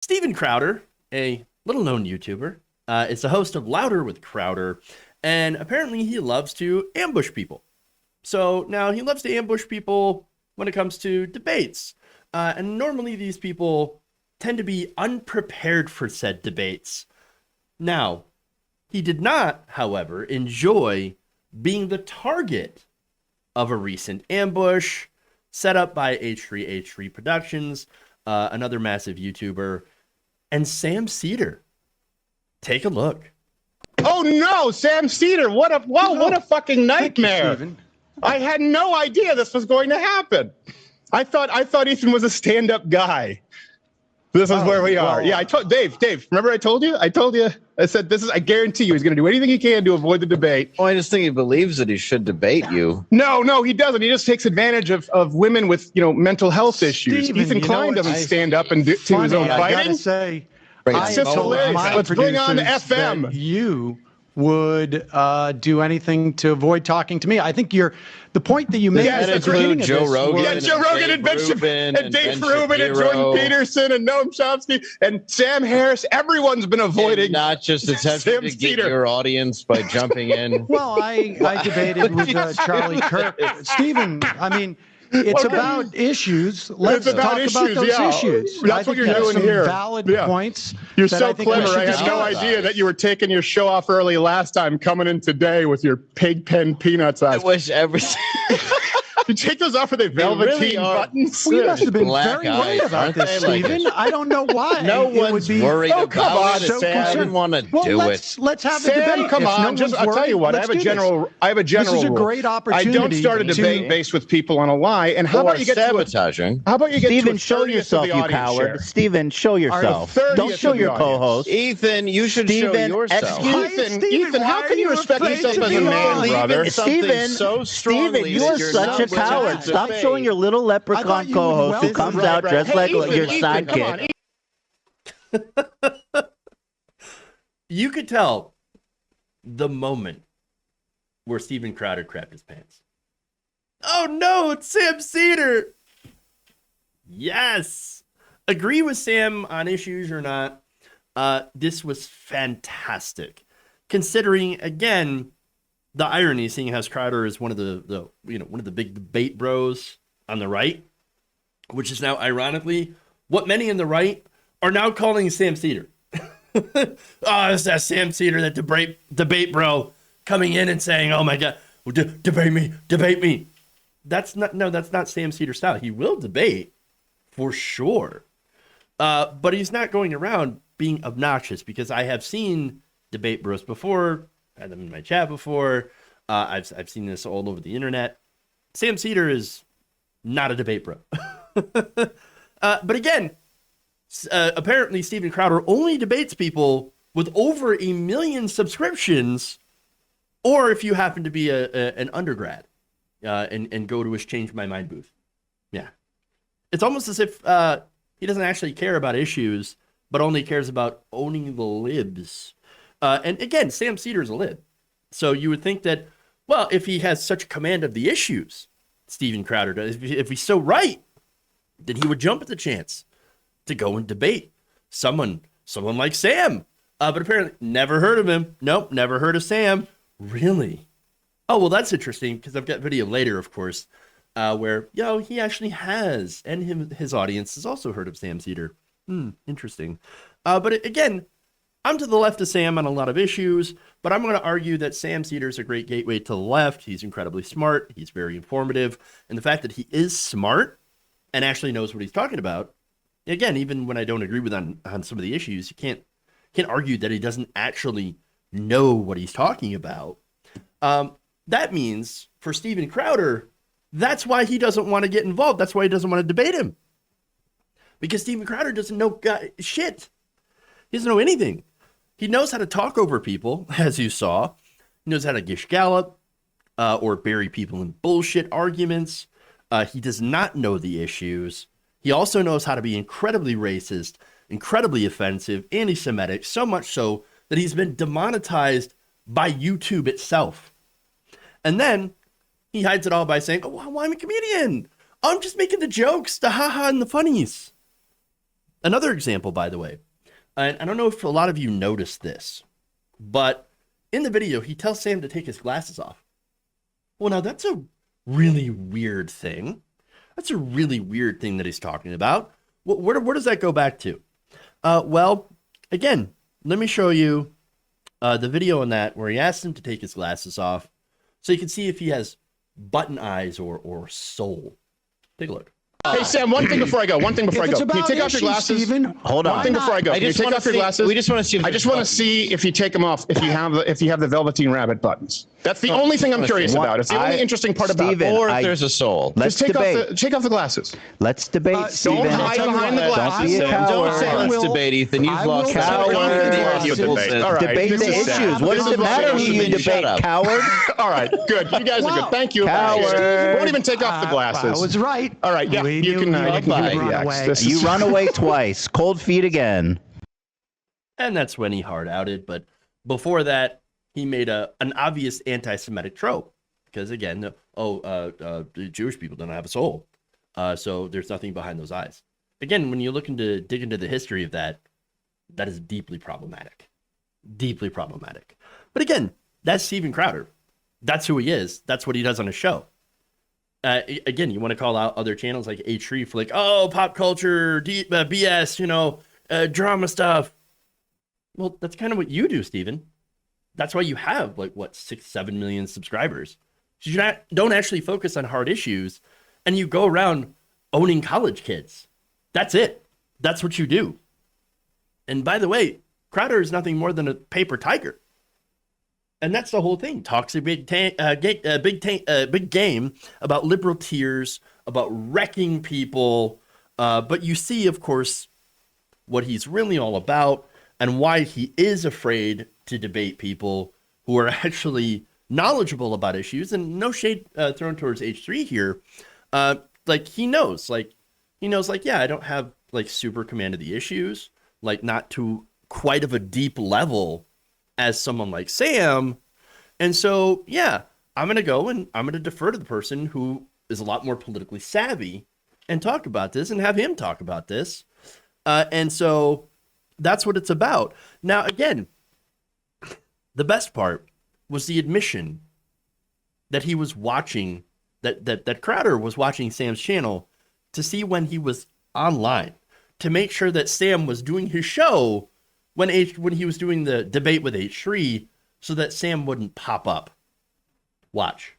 Steven Crowder, a little-known YouTuber, is the host of Louder with Crowder, and apparently he loves to ambush people. So now he loves to ambush people when it comes to debates. And normally these people tend to be unprepared for said debates. Now, he did not, however, enjoy being the target of a recent ambush set up by H3H3 Productions, another massive YouTuber, and Sam Seder. Take a look. Oh no, Sam Seder! What a fucking nightmare! You, I had no idea this was going to happen. I thought Ethan was a stand-up guy. This is where we are. Yeah, I told Dave. Remember I told you? I said this is. I guarantee you, he's going to do anything he can to avoid the debate. Well, I just think he believes that he should debate you. No, he doesn't. He just takes advantage of women with mental health issues. Steven, Ethan Klein doesn't stand up and do his own I fighting. gotta say, It's just hilarious. Let's bring on FM. That you would do anything to avoid talking to me. I think the point that you made Yes, at the that's right. beginning of Joe this Rogan. Yeah, was- Joe Rogan and Dave Rubin and Jordan Peterson and Noam Chomsky and Sam Harris. Everyone's been avoiding. And not just attempting Sam to get Seder. your audience by jumping in. Well, I debated with Charlie Kirk. Stephen, I mean, it's about issues. Let's It's about talk about issues, those yeah. issues. That's I what think you're you have doing some here. valid Yeah. points. You're that so I think we clever. should I had no discuss. idea that you were taking your show off early last time, coming in today with your pig pen peanuts I eyes. wish everything. You take those off with the velveteen really are. buttons. We must have been Black very eyes, right about aren't this, they? Like Stephen. I don't know why. No it would one's be worried Oh, come on, about it. Sam. Sam didn't want to Well, do let's have the Sam, debate. come If on. no Just one's I'll tell you worried, what. I let's have a do general. this. I have a general. This is a rule. great I opportunity. don't start a debate to- based with people on a lie. And how Or about you get to a, sabotaging. how about you get to Steven, a show 30th yourself, of the you audience coward. share? Steven, show yourself. 30th Don't show of the your audience. co-host. Ethan, you should show Steven, yourself. excuse- Ethan, how can you respect afraid yourself to as be a man, wrong? brother? Steven, so Steven, strongly you that are you're such not a willing to coward. Stop debate. showing your little I leprechaun thought you would co-host who welcome- comes Right, out right. dressed Hey, like Ethan, your Ethan, come on. sidekick. You could tell the moment where Steven Crowder crapped his pants. Oh no, it's Sam Seder. Yes. Agree with Sam on issues or not. This was fantastic. Considering, again, the irony, seeing as Crowder is one of the one of the big debate bros on the right, which is now ironically what many in the right are now calling Sam Seder. Oh, it's that Sam Seder, that debate bro, coming in and saying, "Oh my God, debate me." That's not Sam Seder style. He will debate for sure, but he's not going around being obnoxious, because I have seen debate bros before. Had them in my chat before. I've seen this all over the internet. Sam Seder is not a debate bro. But again, apparently Steven Crowder only debates people with over 1 million subscriptions, or if you happen to be an undergrad and go to his Change My Mind booth. Yeah. It's almost as if he doesn't actually care about issues, but only cares about owning the libs. And again, Sam Seder's a lib. So you would think that, well, if he has such command of the issues, Steven Crowder does, if he's so right, then he would jump at the chance to go and debate someone like Sam. But apparently never heard of him. Nope, never heard of Sam. Really? Oh, well, that's interesting, because I've got video later, of course, where, he actually has, and his audience has also heard of Sam Seder. Interesting. But again, I'm to the left of Sam on a lot of issues, but I'm going to argue that Sam Seder is a great gateway to the left. He's incredibly smart. He's very informative. And the fact that he is smart and actually knows what he's talking about, again, even when I don't agree with on some of the issues, you can't argue that he doesn't actually know what he's talking about. That means for Steven Crowder, that's why he doesn't want to get involved. That's why he doesn't want to debate him. Because Steven Crowder doesn't know shit. He doesn't know anything. He knows how to talk over people, as you saw. He knows how to gish gallop or bury people in bullshit arguments. He does not know the issues. He also knows how to be incredibly racist, incredibly offensive, anti-Semitic, so much so that he's been demonetized by YouTube itself. And then he hides it all by saying, "Oh, well, I'm a comedian. I'm just making the jokes, the haha and the funnies." Another example, by the way, and I don't know if a lot of you noticed this, but in the video, he tells Sam to take his glasses off. Well, now that's a really weird thing. That's a really weird thing that he's talking about. Where does that go back to? Well, again, let me show you the video on that where he asks him to take his glasses off so you can see if he has button eyes or soul. Take a look. Hey, Sam, one thing before I go. Can you take off your glasses? Steven, Hold on. One thing before I go. Can you take off your glasses? We just want to see. I just want to see if you take them off, if you have the Velveteen Rabbit buttons. That's the only thing I'm curious about. It's the only interesting part about it. Or if there's a soul. Let's Just debate. take off the glasses. Let's debate, Steven. Don't hide behind the glasses. Don't say let's debate, Ethan. You've lost Coward. All right. Debate This the is sad. issues. What This does is it matter who you Shut debate, up. coward? All right, good. You guys are good. Thank you. Coward. Won't even take off the glasses. I was right. All right, yeah, We you knew can run relax. away. This You is- run away twice. Cold feet again. And that's when he hard outed. But before that, he made an obvious anti-Semitic trope. Because again, the Jewish people don't have a soul. So there's nothing behind those eyes. Again, when you dig into the history of that, that is deeply problematic. Deeply problematic. But again, that's Steven Crowder. That's who he is. That's what he does on his show. Again, you want to call out other channels like H3 for like, oh, pop culture, BS, drama stuff. Well, that's kind of what you do, Steven. That's why you have 6-7 million subscribers. So you don't actually focus on hard issues, and you go around owning college kids. That's it. That's what you do. And by the way, Crowder is nothing more than a paper tiger. And that's the whole thing. Talks a big game about liberal tears, about wrecking people. But you see, of course, what he's really all about and why he is afraid to debate people who are actually knowledgeable about issues. And no shade thrown towards H3 here. He knows, yeah, I don't have super command of the issues, not to quite of a deep level as someone like Sam. And so, yeah, I'm going to go and I'm going to defer to the person who is a lot more politically savvy and talk about this and have him talk about this. And so that's what it's about. Now, again, the best part was the admission that he was watching, that Crowder was watching Sam's channel to see when he was online, to make sure that Sam was doing his show when he was doing the debate with H3, so that Sam wouldn't pop up. Watch.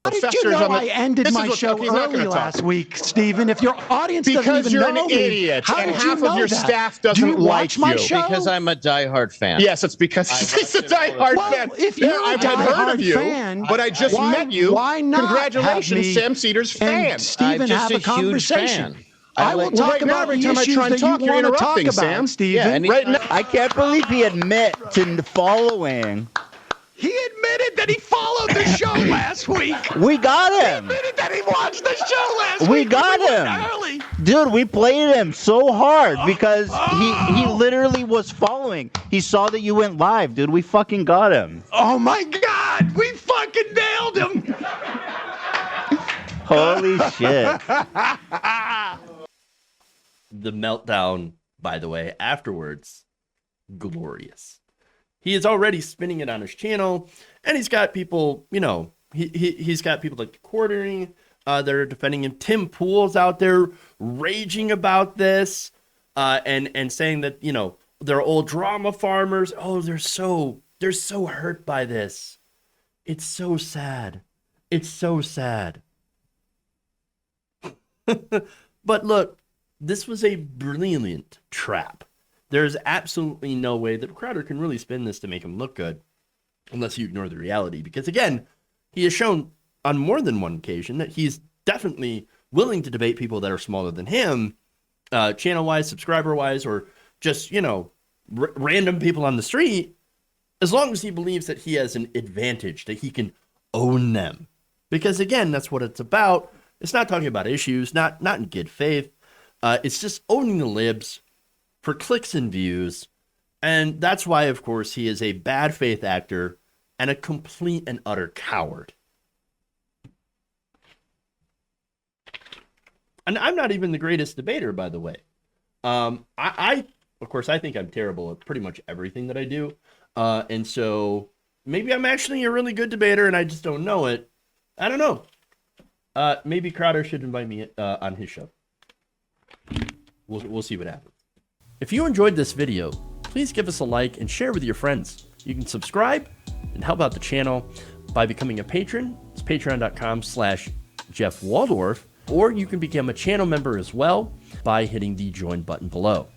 How did you know I ended my show early last week, Stephen? If your audience doesn't even know Because you're an me, idiot, how and did you half know of your that? staff Do doesn't you like watch my you. show? Because I'm a diehard fan. Yes, it's because he's a diehard Well, fan. if you're a I've heard diehard of you, fan, but I just met you. Why not Congratulations, have me Sam Cedar's fan. and Stephen I'm just have a a huge conversation? fan. I will Well, talk right now, about every the time I issues try and that talk, you you're want to talk interrupting, about, Sam. Stephen. Right now, I can't believe he admit to following. He admitted that he followed the show last week. We got him. Admitted that he watched the show last week. We got went him. early. Dude, we played him so hard because he literally was following. He saw that you went live, dude. We fucking got him. Oh my God, we fucking nailed him. Holy shit. The meltdown, by the way, afterwards, glorious. He is already spinning it on his channel, and he's got people, he's got people like the quartering that are defending him. Tim Pool's out there raging about this, and saying that, they're old drama farmers. Oh, they're so hurt by this. It's so sad. It's so sad. But look, this was a brilliant trap. There's absolutely no way that Crowder can really spin this to make him look good unless you ignore the reality. Because again, he has shown on more than one occasion that he's definitely willing to debate people that are smaller than him, channel-wise, subscriber-wise, or just, random people on the street, as long as he believes that he has an advantage, that he can own them. Because again, that's what it's about. It's not talking about issues, not in good faith. It's just owning the libs for clicks and views. And that's why, of course, he is a bad faith actor and a complete and utter coward. And I'm not even the greatest debater, by the way. I of course, I think I'm terrible at pretty much everything that I do. And so maybe I'm actually a really good debater and I just don't know it. I don't know. Maybe Crowder should invite me on his show. We'll see what happens. If you enjoyed this video, please give us a like and share with your friends. You can subscribe and help out the channel by becoming a patron. It's patreon.com/Jeff Waldorf, or you can become a channel member as well by hitting the join button below.